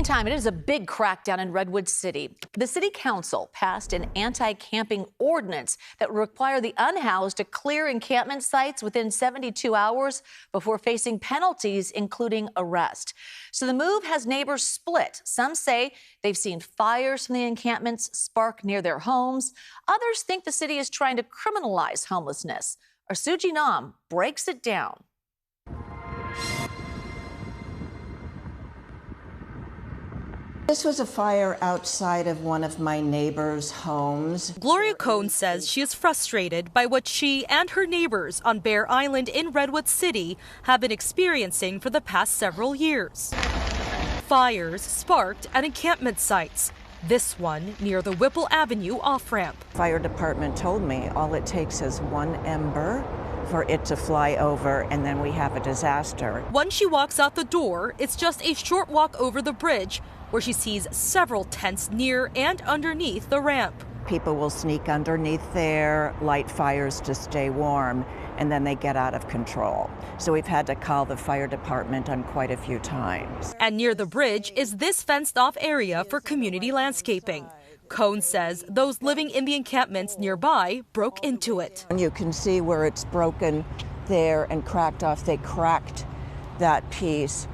Meantime, it is a big crackdown in Redwood City. The city council passed an anti-camping ordinance that would require the unhoused to clear encampment sites within 72 hours before facing penalties, including arrest. So the move has neighbors split. Some say they've seen fires from the encampments spark near their homes. Others think the city is trying to criminalize homelessness. Our Sooji Nam breaks it down. This was a fire outside of one of my neighbors' homes. Gloria Cohn says she is frustrated by what she and her neighbors on Bear Island in Redwood City have been experiencing for the past several years. Fires sparked at encampment sites. This one near the Whipple Avenue off-ramp. Fire department told me all it takes is one ember for it to fly over, and then we have a disaster. Once she walks out the door, it's just a short walk over the bridge, where she sees several tents near and underneath the ramp. People will sneak underneath there, light fires to stay warm, and then they get out of control. So we've had to call the fire department on quite a few times. And near the bridge is this fenced-off area for community landscaping. Cohn says those living in the encampments nearby broke into it. And you can see where it's broken there and cracked off. They cracked that piece,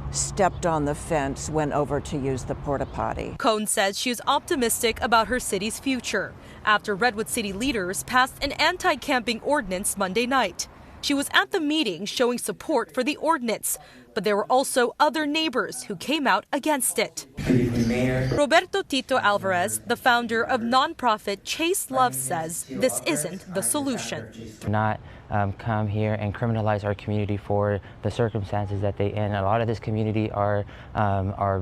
stepped on the fence, went over to use the porta potty. Cohn says she is optimistic about her city's future after Redwood City leaders passed an anti-camping ordinance Monday night. She was at the meeting showing support for the ordinance, but there were also other neighbors who came out against it. Good evening, Mayor. Roberto Tito Alvarez, the founder of nonprofit Chase Love, says this isn't the solution. Not come here and criminalize our community for the circumstances that they in. A lot of this community are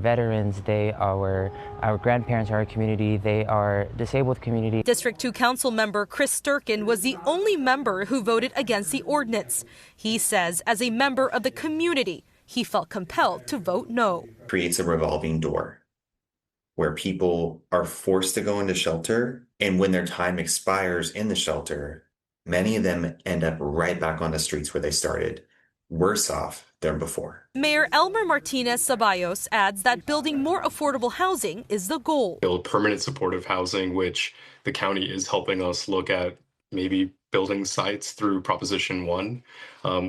veterans. They are our grandparents, our community. They are disabled community. District 2 Council member Chris Sturkin was the only member who voted against the ordinance. He says as a member of the community, he felt compelled to vote no. Creates a revolving door where people are forced to go into shelter, and when their time expires in the shelter, many of them end up right back on the streets where they started, worse off than before. Mayor Elmer Martinez Ceballos adds that building more affordable housing is the goal. Build permanent supportive housing, which the county is helping us look at maybe building sites through Proposition 1,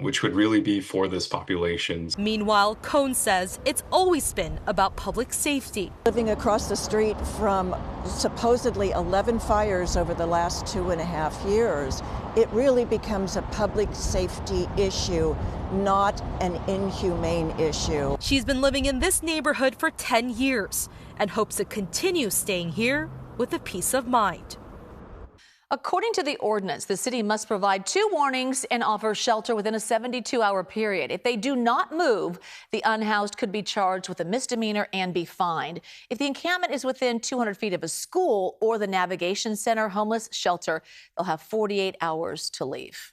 which would really be for this population. Meanwhile, Cohn says it's always been about public safety. Living across the street from supposedly 11 fires over the last 2.5 years, it really becomes a public safety issue, not an inhumane issue. She's been living in this neighborhood for 10 years and hopes to continue staying here with a peace of mind. According to the ordinance, the city must provide 2 warnings and offer shelter within a 72-hour period. If they do not move, the unhoused could be charged with a misdemeanor and be fined. If the encampment is within 200 feet of a school or the Navigation Center homeless shelter, they'll have 48 hours to leave.